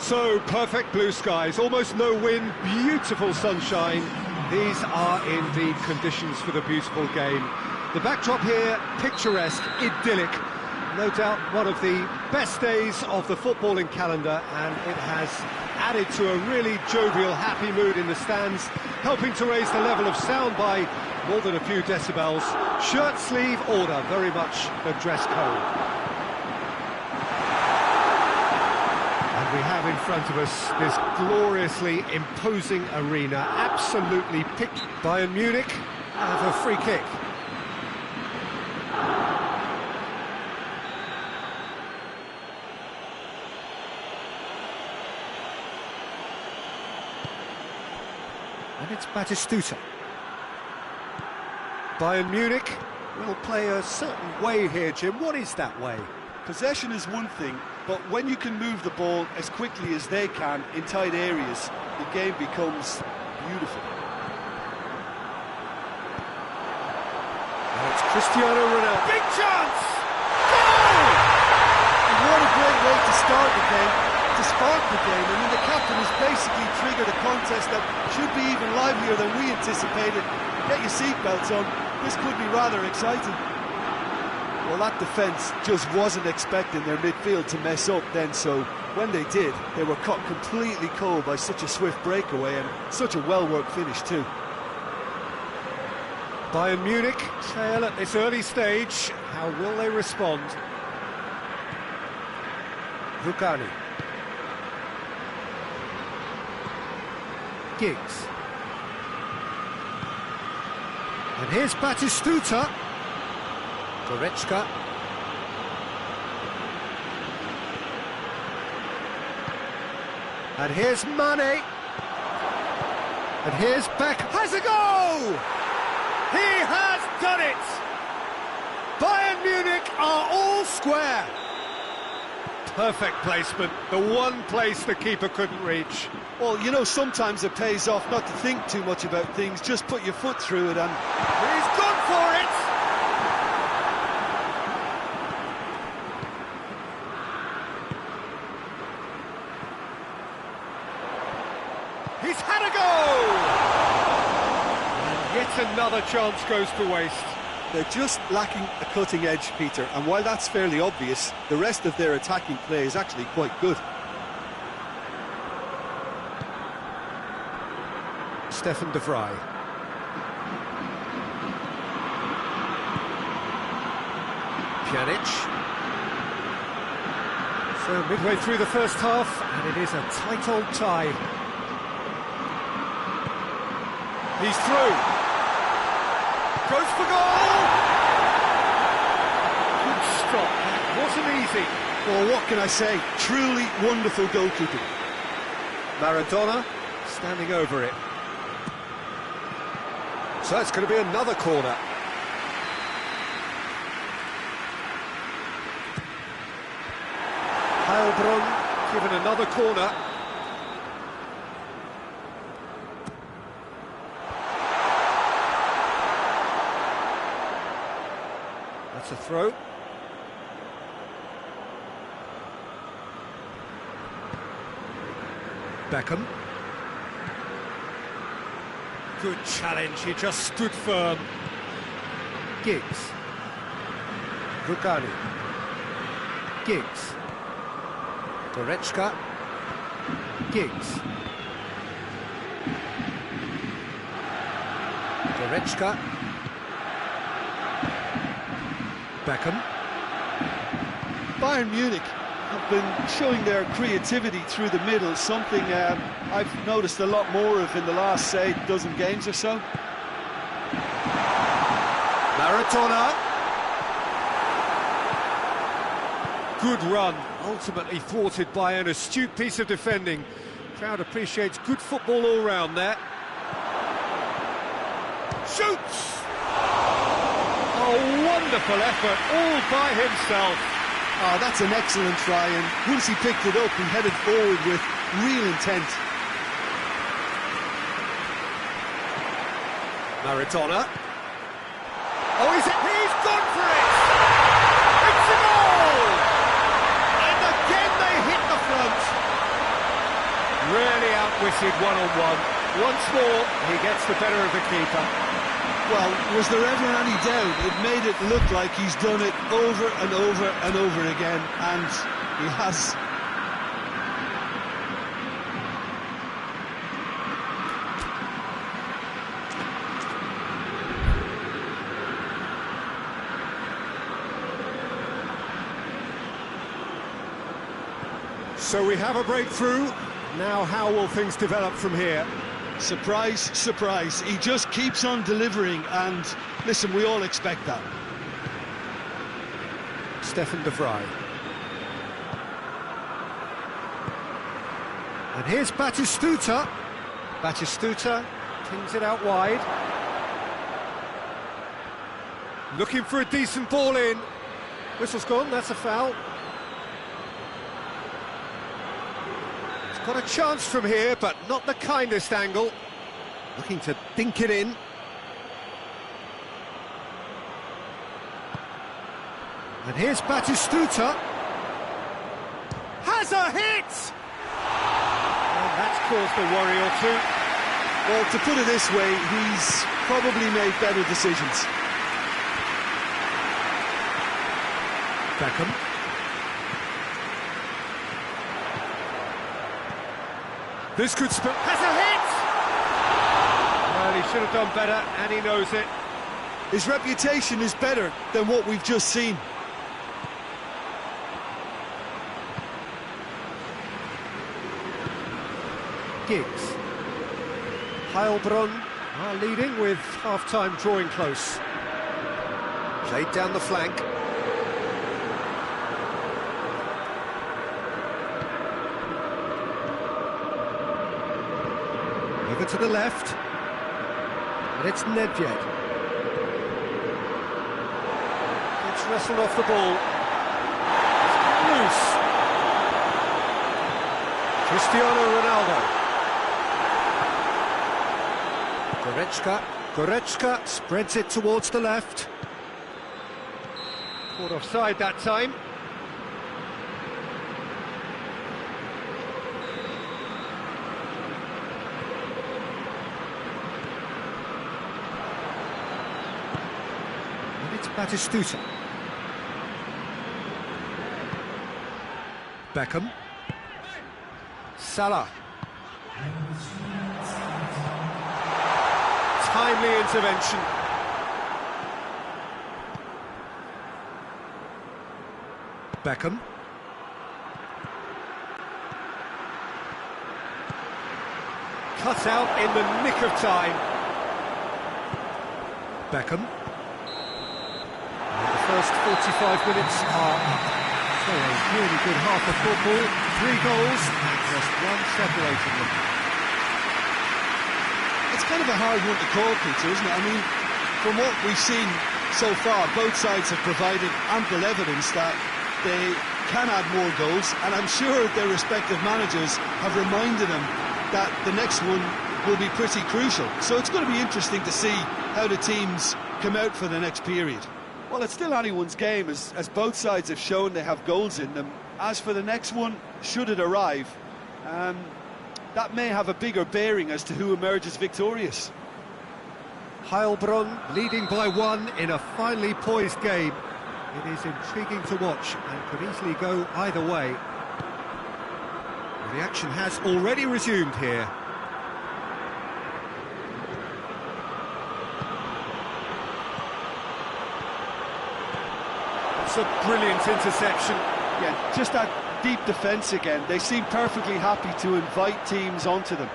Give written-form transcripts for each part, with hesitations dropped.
So, perfect blue skies, almost no wind, beautiful sunshine. These are indeed conditions for the beautiful game. The backdrop here, picturesque, idyllic. No doubt one of the best days of the footballing calendar, and it has added to a really jovial, happy mood in the stands, helping to raise the level of sound by more than a few decibels. Shirt sleeve order, very much the dress code. And we have in front of us this gloriously imposing arena, absolutely picked. Bayern Munich have a free kick. And it's Batistuta. Bayern Munich will play a certain way here, Jim. What is that way? Possession is one thing, but when you can move the ball as quickly as they can in tight areas, the game becomes beautiful. And it's Cristiano Ronaldo. Big chance! Goal! And what a great way to start the game, to spark the game. I mean, the captain has basically triggered a contest that should be even livelier than we anticipated. Get your seatbelts on, this could be rather exciting. Well, that defence just wasn't expecting their midfield to mess up then, so when they did, they were caught completely cold by such a swift breakaway and such a well-worked finish too. Bayern Munich trail at this early stage. How will they respond? Rugani. Giggs. And here's Batistuta. Goretzka. And here's Mane. And here's Beck. Has a goal! He has done it! Bayern Munich are all square. Perfect placement, the one place the keeper couldn't reach. Well, you know, sometimes it pays off not to think too much about things, just put your foot through it and... He's gone for it! He's had a goal! And yet another chance goes to waste. They're just lacking a cutting edge, Peter, and while that's fairly obvious, the rest of their attacking play is actually quite good. Stefan de Vrij. Pjanic. So midway through the first half, and it is a tight old tie. He's through. Goes for goal! Good stop. That wasn't easy. Well, what can I say? Truly wonderful goalkeeping. Maradona standing over it. So it's going to be another corner. Heilbronn given another corner. That's a throw. Beckham. Good challenge, he just stood firm. Giggs. Rugani. Giggs. Goretzka. Giggs. Goretzka. Beckham. Bayern Munich have been showing their creativity through the middle, something I've noticed a lot more of in the last, say, dozen games or so. Maradona. Good run, ultimately thwarted by an astute piece of defending. Crowd appreciates good football all round there. Shoots! A wonderful effort, all by himself. Oh, that's an excellent try, and once he picked it up, he headed forward with real intent. Maradona. Oh, he's gone for it! It's a goal! And again they hit the front. exploited one-on-one. Once more, he gets the better of the keeper. Well, was there ever any doubt? It made it look like he's done it over and over and over again, and he has. So we have a breakthrough. Now how will things develop from here? Surprise, surprise. He just keeps on delivering, and listen, we all expect that. Stefan de Vrij. And here's Batistuta. Batistuta pings it out wide. Looking for a decent ball in. Whistle's gone, that's a foul. Got a chance from here, but not the kindest angle. Looking to dink it in. And here's Batistuta. Has a hit! And that's caused a worry or two. Well, to put it this way, he's probably made better decisions. Beckham. This could spell... Has a hit! Well, he should have done better, and he knows it. His reputation is better than what we've just seen. Giggs. Heilbronn are leading with half-time drawing close. Played down the flank. Over to the left, and it's Nedved. It's wrestled off the ball. It's loose. Cristiano Ronaldo. Goretzka spreads it towards the left. Caught offside that time. Batistuta. Beckham. Salah. Timely intervention. Beckham. Cut out in the nick of time. Beckham. First 45 minutes are up. So a really good half of football, 3 goals and just one separating them. It's kind of a hard one to call, Peter, isn't it? I mean, from what we've seen so far, both sides have provided ample evidence that they can add more goals, and I'm sure their respective managers have reminded them that the next one will be pretty crucial. So it's going to be interesting to see how the teams come out for the next period. Well, it's still anyone's game, as both sides have shown they have goals in them. As for the next one, should it arrive, that may have a bigger bearing as to who emerges victorious. Heilbronn leading by 1 in a finely poised game. It is intriguing to watch and could easily go either way. The action has already resumed here. It's a brilliant interception. Yeah, just that deep defence again. They seem perfectly happy to invite teams onto them.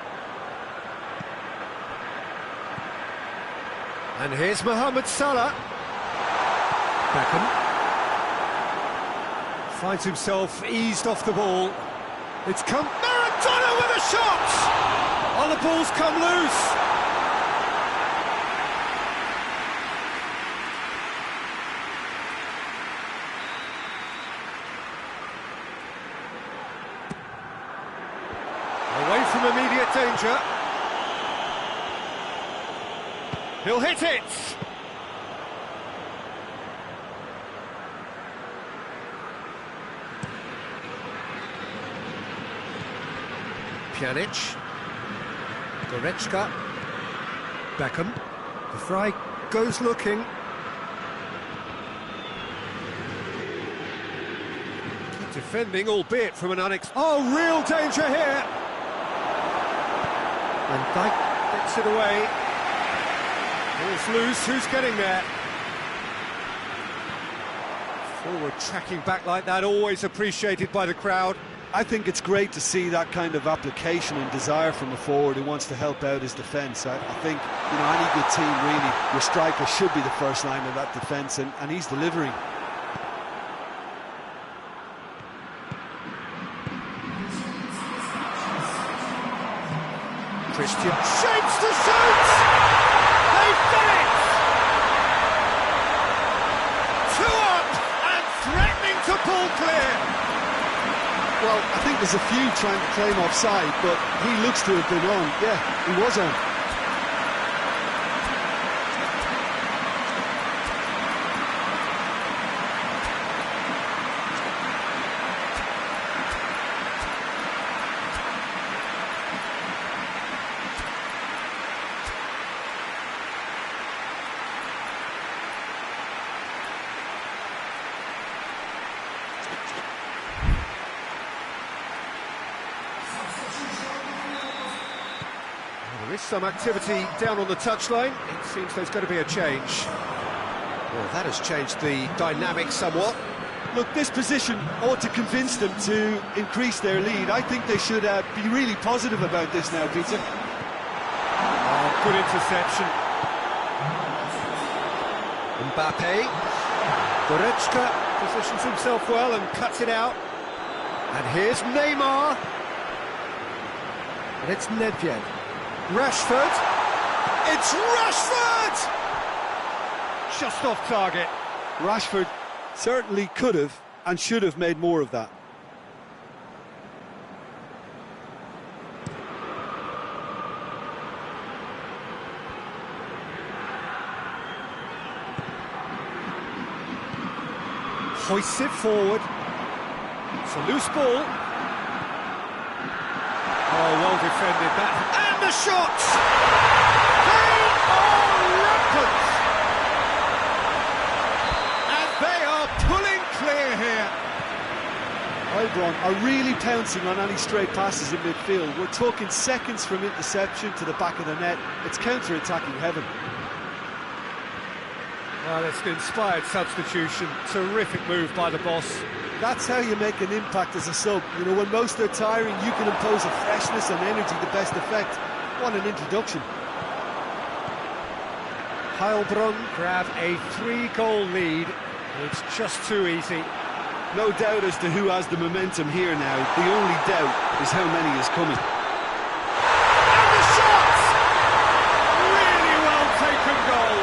And here's Mohamed Salah. Beckham finds himself eased off the ball. It's come... Maradona with a shot! Oh, the ball's come loose. Away from immediate danger. He'll hit it! Pjanic. Goretzka. Beckham. The fry goes looking. Keep defending, albeit from an Oh, real danger here! And Dyke gets it away. Ball's loose, who's getting there? Forward tracking back like that, always appreciated by the crowd. I think it's great to see that kind of application and desire from a forward who wants to help out his defence. I think, you know, any good team, really, your striker should be the first line of that defence, and he's delivering. Christian shapes to shoot! They've done it! 2 up and threatening to pull clear. Well, I think there's a few trying to claim offside, but he looks to have been on. Yeah, he was on. There is some activity down on the touchline. It seems there's going to be a change. Well, that has changed the dynamic somewhat. Look, this position ought to convince them to increase their lead. I think they should be really positive about this now, Peter. Oh, good interception. Mbappe. Goretzka positions himself well and cuts it out. And here's Neymar. And it's Nedved. Rashford. It's Rashford! Just off target. Rashford certainly could have and should have made more of that. Hoists it forward. It's a loose ball. Oh, well defended that. And the shots! They are rampant! And they are pulling clear here. Albron are really pouncing on any straight passes in midfield. We're talking seconds from interception to the back of the net. It's counter-attacking heaven. Well, it's an inspired substitution. Terrific move by the boss. That's how you make an impact as a sub. You know, when most are tiring, you can impose a freshness and energy to best effect. What an introduction. Heilbronn grab a 3-goal lead. It's just too easy. No doubt as to who has the momentum here now. The only doubt is how many is coming. And the shot! Really well taken goal.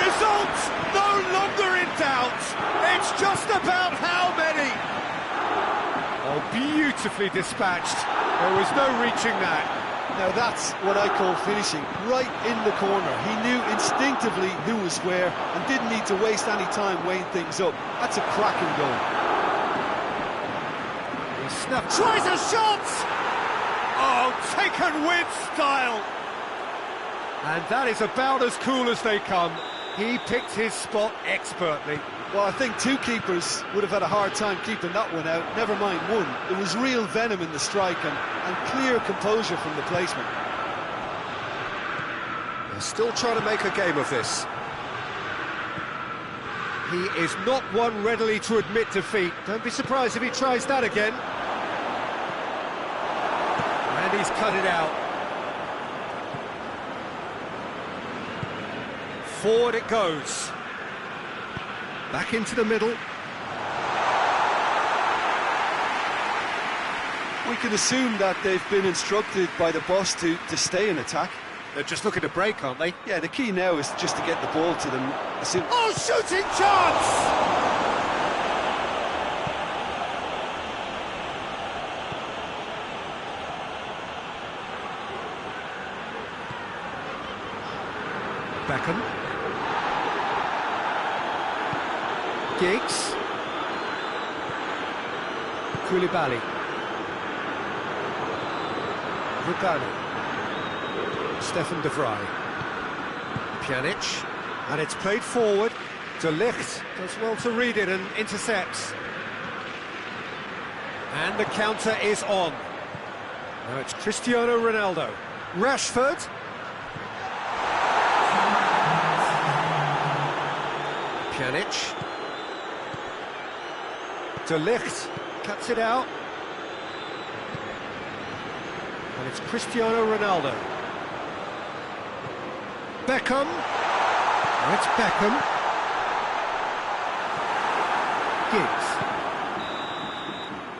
Result no longer in doubt. It's just about how many. Oh, beautifully dispatched. There was no reaching that. Now that's what I call finishing, right in the corner. He knew instinctively who was where and didn't need to waste any time weighing things up. That's a cracking goal. He snuffed, tries a shot! Oh, taken with style. And that is about as cool as they come. He picked his spot expertly. Well, I think 2 keepers would have had a hard time keeping that one out, never mind 1. There was real venom in the strike and clear composure from the placement. They're still trying to make a game of this. He is not one readily to admit defeat. Don't be surprised if he tries that again. And he's cut it out. Forward it goes. Back into the middle. We can assume that they've been instructed by the boss to stay in attack. They're just looking to break, aren't they? Yeah, the key now is just to get the ball to them. Oh, shooting chance! Beckham. Giggs. Koulibaly. Rugano. Stefan de Vrij. Pjanic. And it's played forward. De Ligt does well to read it and intercepts. And the counter is on. Now it's Cristiano Ronaldo. Rashford. Pjanic. De Ligt cuts it out. And it's Cristiano Ronaldo. Beckham. Now it's Beckham. Giggs.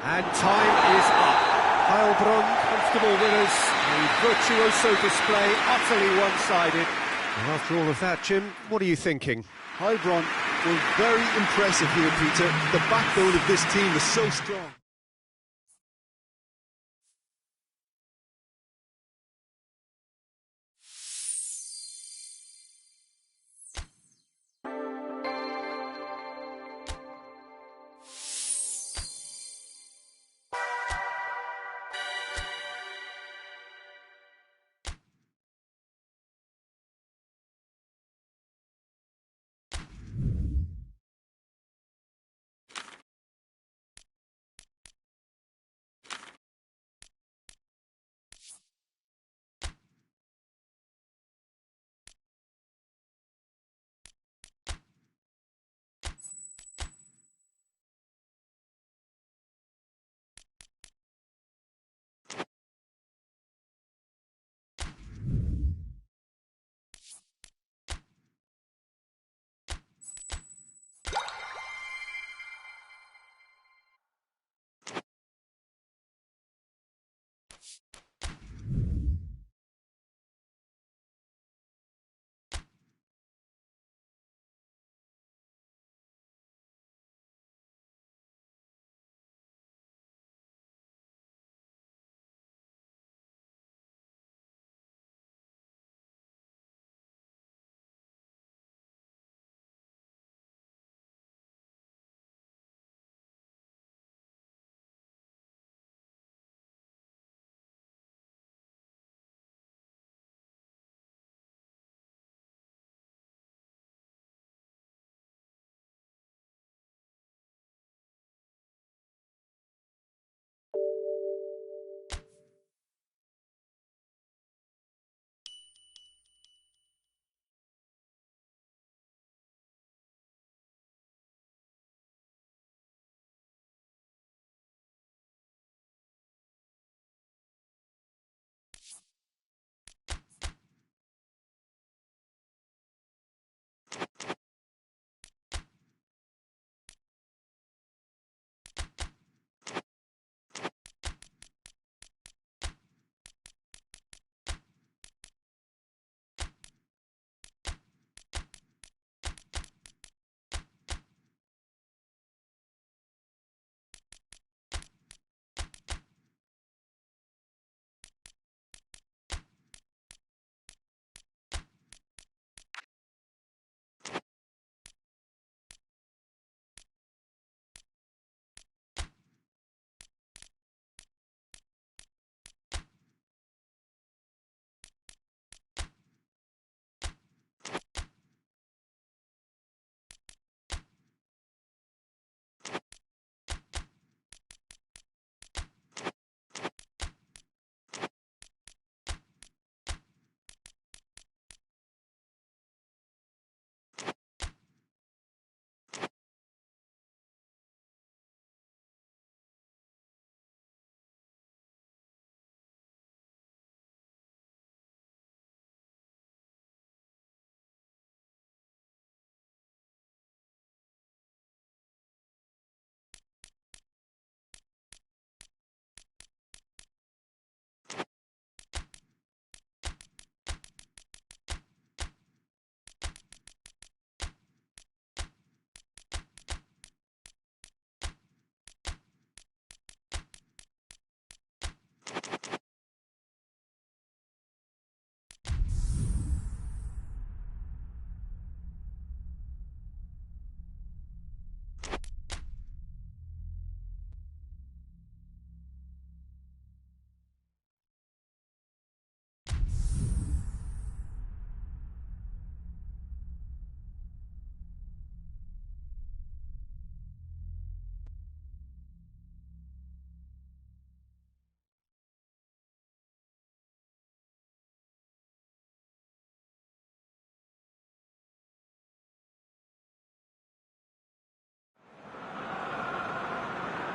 And time is up. Heilbronn, comfortable winners. A virtuoso display, utterly one-sided. And after all of that, Jim, what are you thinking? Heilbronn were very impressive here, Peter. The backbone of this team is so strong.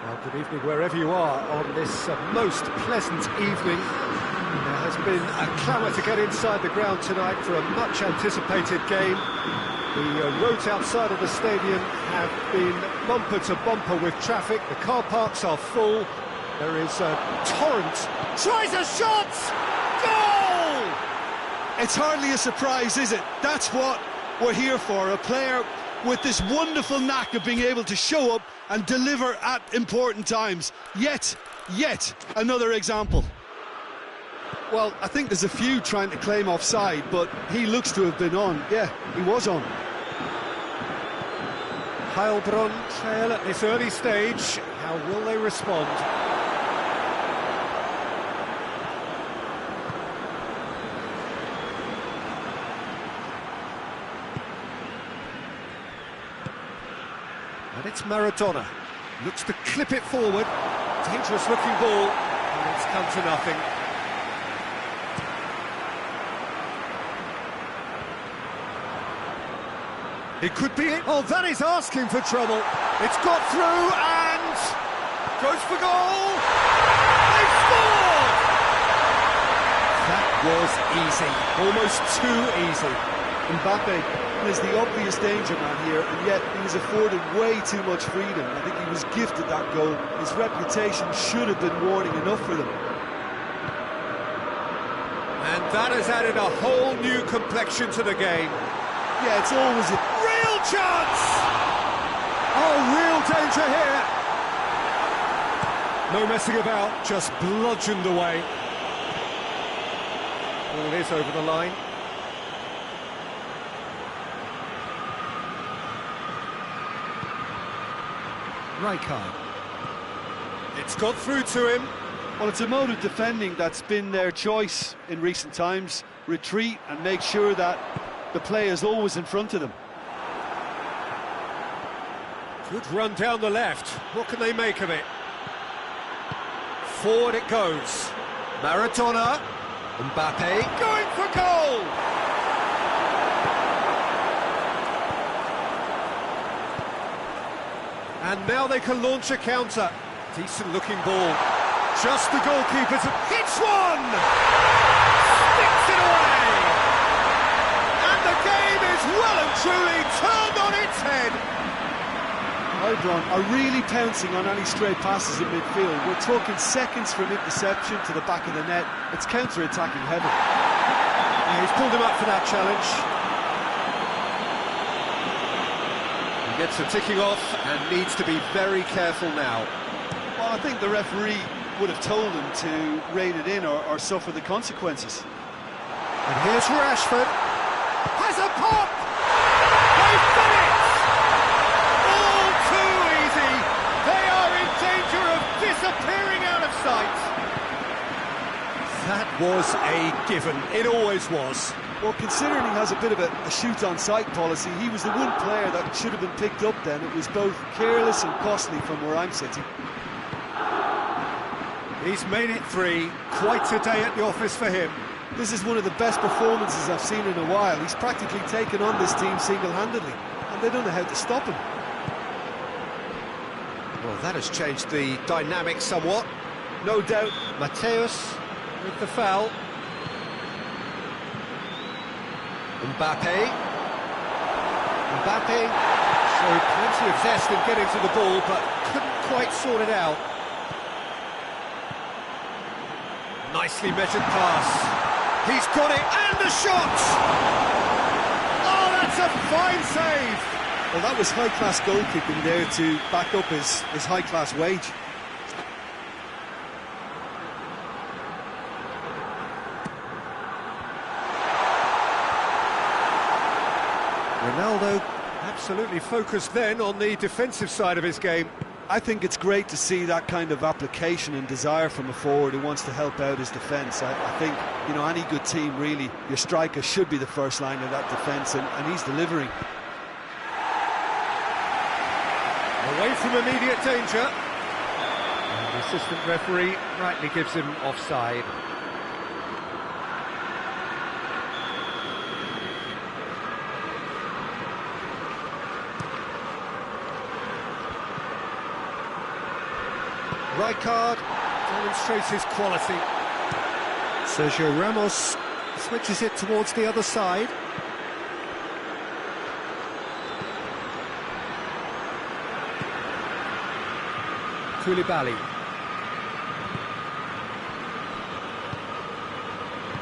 Well, good evening wherever you are on this most pleasant evening. There has been a clamour to get inside the ground tonight for a much anticipated game. The roads outside of the stadium have been bumper to bumper with traffic. The car parks are full. There is a torrent. Tries a shot! Goal! It's hardly a surprise, is it? That's what we're here for, a player with this wonderful knack of being able to show up and deliver at important times. Yet another example. Well, I think there's a few trying to claim offside, but he looks to have been on. Yeah, he was on. Heilbronn trail at this early stage. How will they respond? And it's Maradona. Looks to clip it forward. Dangerous looking ball. And it's come to nothing. It could be it. Oh, that is asking for trouble. It's got through and goes for goal. They scored! That was easy. Almost too easy. Mbappe is the obvious danger man here, and yet he was afforded way too much freedom. I think he was gifted that goal. His reputation should have been warning enough for them. And that has added a whole new complexion to the game. Yeah, it's always a real chance! Oh, real danger here. No messing about, just bludgeoned away. Ball is over the line. Rijkaard. It's got through to him. Well, it's a mode of defending that's been their choice in recent times. Retreat and make sure that the play is always in front of them. Good run down the left. What can they make of it? Forward it goes. Maradona. Mbappe going for goal! And now they can launch a counter. Decent looking ball. Just the goalkeeper to... hits one! Sticks it away! And the game is well and truly turned on its head. Heilbronn are really pouncing on any stray passes in midfield. We're talking seconds from interception to the back of the net. It's counter-attacking heaven. Yeah, he's pulled him up for that challenge. He gets a ticking off and needs to be very careful now. Well, I think the referee would have told him to rein it in or suffer the consequences. And here's Rashford. Has a pop! They've done it! All too easy! They are in danger of disappearing out of sight! That was a given. It always was. Well, considering he has a bit of a shoot-on-sight policy, he was the one player that should have been picked up then. It was both careless and costly from where I'm sitting. He's made it 3. Quite a day at the office for him. This is one of the best performances I've seen in a while. He's practically taken on this team single-handedly, and they don't know how to stop him. Well, that has changed the dynamic somewhat. No doubt. Mateus with the foul. Mbappe showed plenty of zest in getting to the ball, but couldn't quite sort it out. Nicely measured pass. He's got it, and the shot! Oh, that's a fine save! Well, that was high-class goalkeeping there to back up his high-class wage. Ronaldo absolutely focused then on the defensive side of his game. I think it's great to see that kind of application and desire from a forward who wants to help out his defence. I think, you know, any good team, really, your striker should be the first line of that defence, and he's delivering. Away from immediate danger. And the assistant referee rightly gives him offside. Right card demonstrates his quality. Sergio Ramos switches it towards the other side. Koulibaly.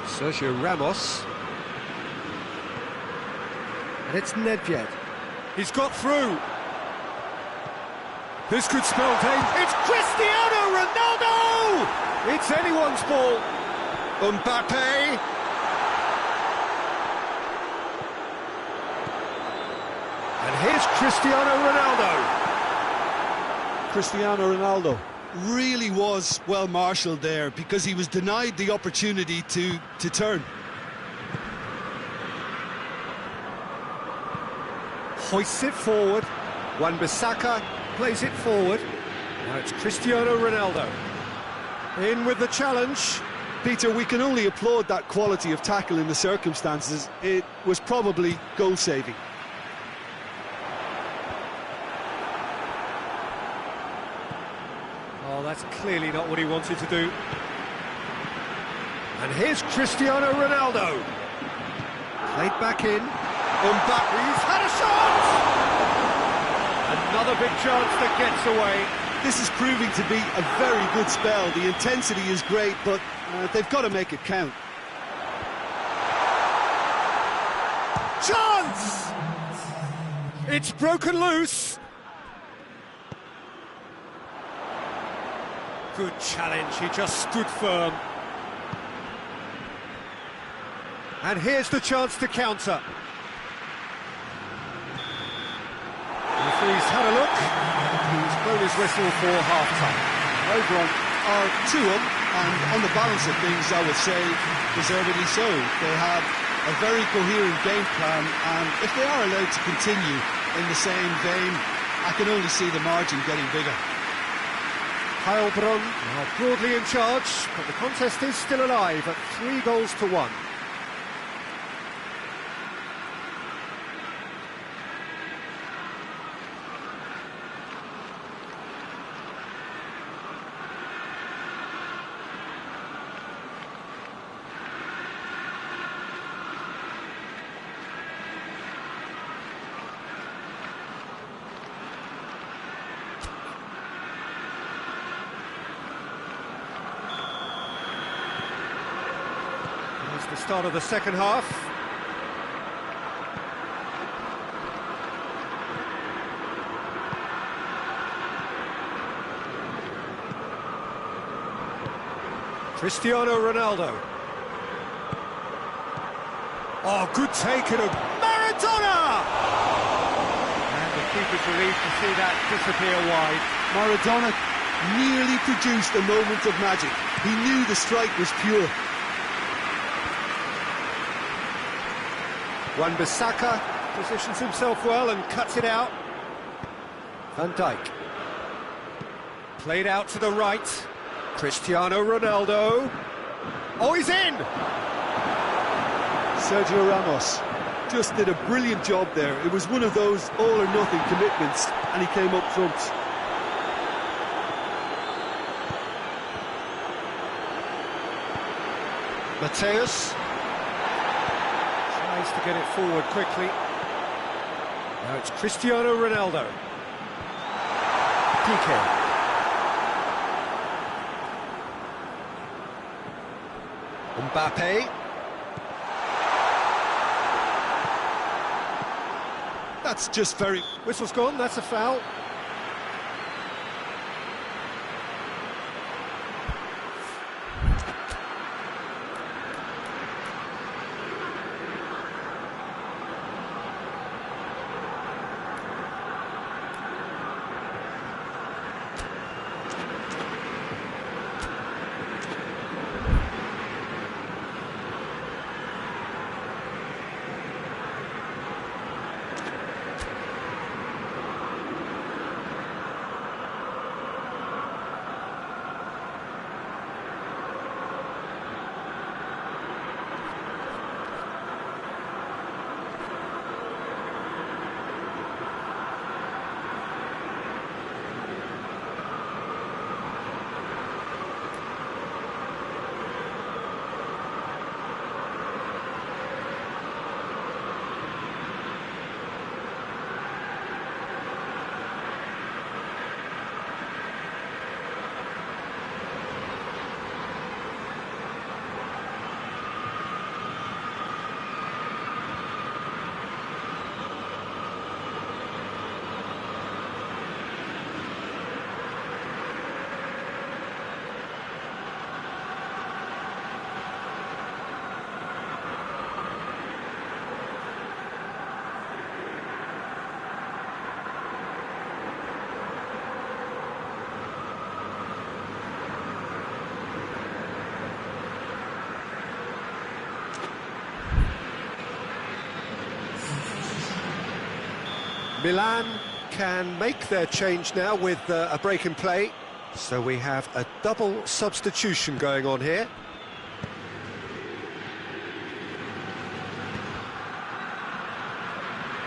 Sergio Ramos. And it's Nedved. He's got through. This could spell danger. It's Cristiano Ronaldo! It's anyone's ball. Mbappe. And here's Cristiano Ronaldo. Cristiano Ronaldo really was well marshalled there because he was denied the opportunity to turn. Hoists it forward. Wan-Bissaka plays it forward. Now it's Cristiano Ronaldo. In with the challenge. Peter, we can only applaud that quality of tackle in the circumstances. It was probably goal-saving. Oh, that's clearly not what he wanted to do. And here's Cristiano Ronaldo. Played back in. Mbappe's had a shot! Another big chance that gets away. This is proving to be a very good spell. The intensity is great, but they've got to make it count. Chance! It's broken loose. Good challenge, he just stood firm. And here's the chance to counter. The referee's had a look. He's blown his whistle for half-time. Over are two up, and on the balance of things, I would say, deservedly so. They have a very coherent game plan, and if they are allowed to continue in the same vein, I can only see the margin getting bigger. Heilbronn are broadly in charge, but the contest is still alive at 3-1. It's the start of the second half. Cristiano Ronaldo. Oh, good take and a Maradona! And the keeper's relieved to see that disappear wide. Maradona nearly produced a moment of magic. He knew the strike was pure. Wan-Bissaka positions himself well and cuts it out. Van Dijk. Played out to the right. Cristiano Ronaldo. Oh, he's in! Sergio Ramos just did a brilliant job there. It was one of those all-or-nothing commitments, and he came up front. Mateus tries to get it forward quickly. Now it's Cristiano Ronaldo. Piqué. Mbappe. That's just very... Whistle's gone, that's a foul. Milan can make their change now with a break in play, so we have a double substitution going on here.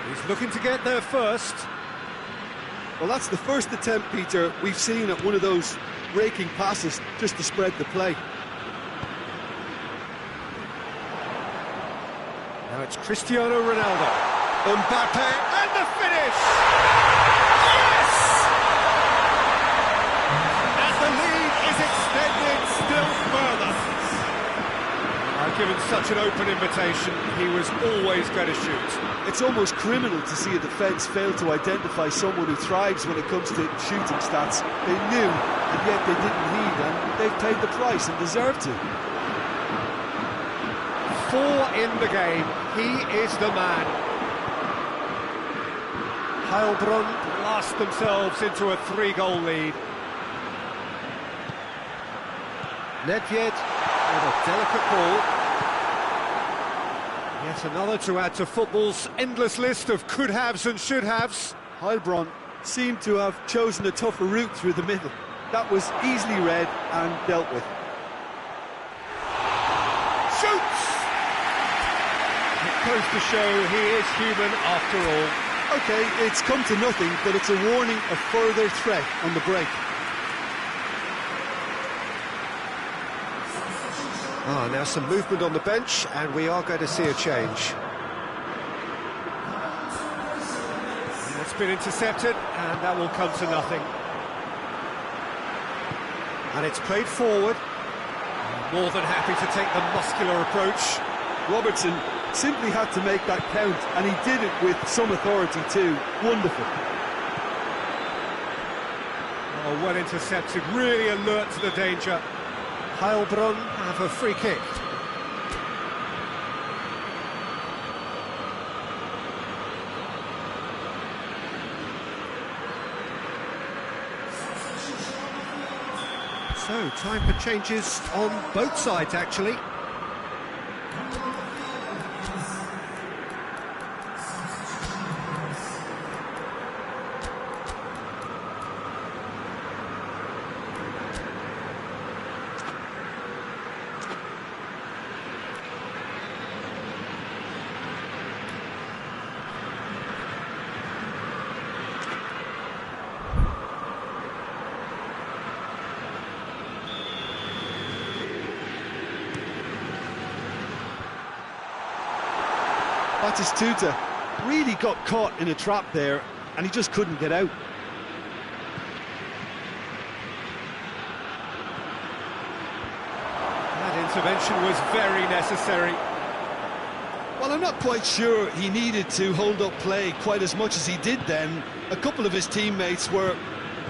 He's looking to get there first. Well, that's the first attempt, Peter, we've seen at one of those raking passes just to spread the play. Now it's Cristiano Ronaldo. Mbappe, and the finish! Yes! And the lead is extended still further. Given such an open invitation, he was always going to shoot. It's almost criminal to see a defence fail to identify someone who thrives when it comes to shooting stats. They knew, and yet they didn't heed, and they've paid the price and deserve to. 4 in the game, he is the man. Heilbronn blast themselves into a 3-goal lead. Nedved with a delicate ball. Yet another to add to football's endless list of could-haves and should-haves. Heilbronn seemed to have chosen a tougher route through the middle. That was easily read and dealt with. Shoots! It goes to show he is human after all. OK, it's come to nothing, but it's a warning of further threat on the break. Now some movement on the bench, and we are going to see a change. It's been intercepted, and that will come to nothing. And it's played forward. More than happy to take the muscular approach. Robertson simply had to make that count, and he did it with some authority too. Wonderful. Oh, well intercepted, really alert to the danger. Heilbronn have a free kick. So, time for changes on both sides, actually. Batistuta really got caught in a trap there, and he just couldn't get out. That intervention was very necessary. Well, I'm not quite sure he needed to hold up play quite as much as he did then. A couple of his teammates were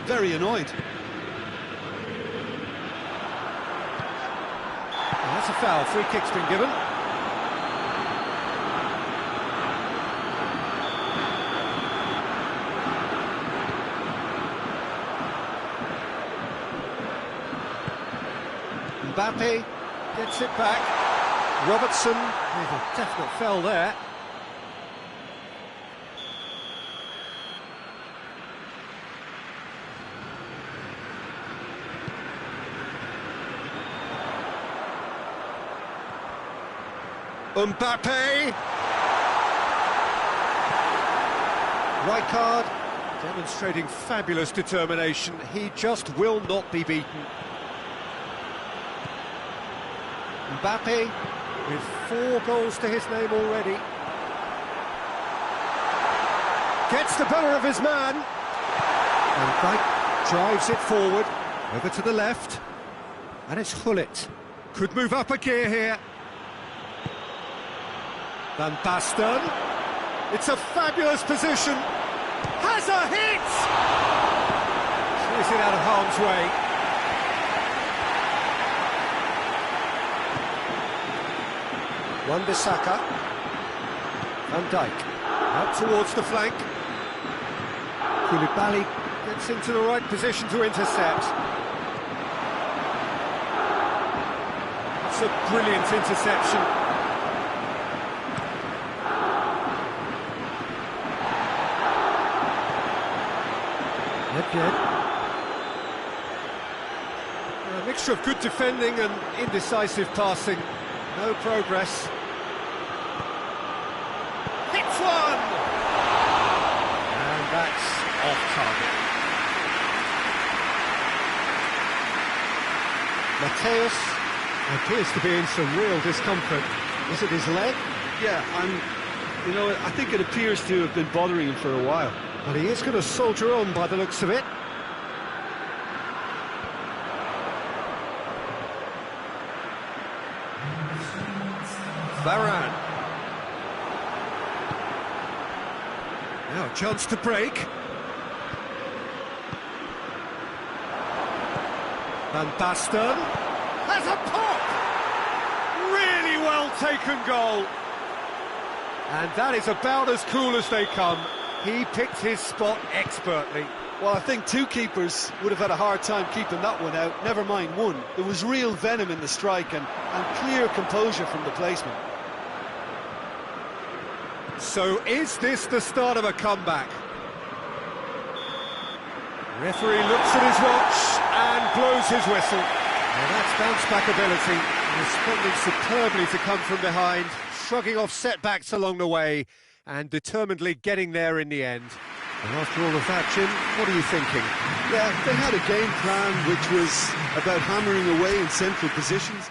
very annoyed. Well, that's a foul. Free kick's been given. Mbappe gets it back. Robertson with a definite foul there. Mbappe! Rijkaard demonstrating fabulous determination. He just will not be beaten. Mbappe with 4 goals to his name already. Gets the better of his man. And Dijk drives it forward, over to the left. And it's Gullit. Could move up a gear here. Van Basten. It's a fabulous position. Has a hit! Clears it out of harm's way. Wan-Bissaka, Van Dijk, out towards the flank. Koulibaly gets into the right position to intercept. It's a brilliant interception. again. A mixture of good defending and indecisive passing. No progress. Hits one! And that's off target. Mateus appears to be in some real discomfort. Is it his leg? Yeah, I think it appears to have been bothering him for a while. But he is going to soldier on by the looks of it. Varane. Now a chance to break. Van Basten has a pop! Really well taken goal. And that is about as cool as they come. He picked his spot expertly. Well, I think two keepers would have had a hard time keeping that one out, never mind one. There was real venom in the strike and clear composure from the placement. So is this the start of a comeback? Referee looks at his watch and blows his whistle. Well, that's bounce-back ability, responding superbly to come from behind, shrugging off setbacks along the way, and determinedly getting there in the end. And after all of that, Jim, what are you thinking? Yeah, they had a game plan which was about hammering away in central positions.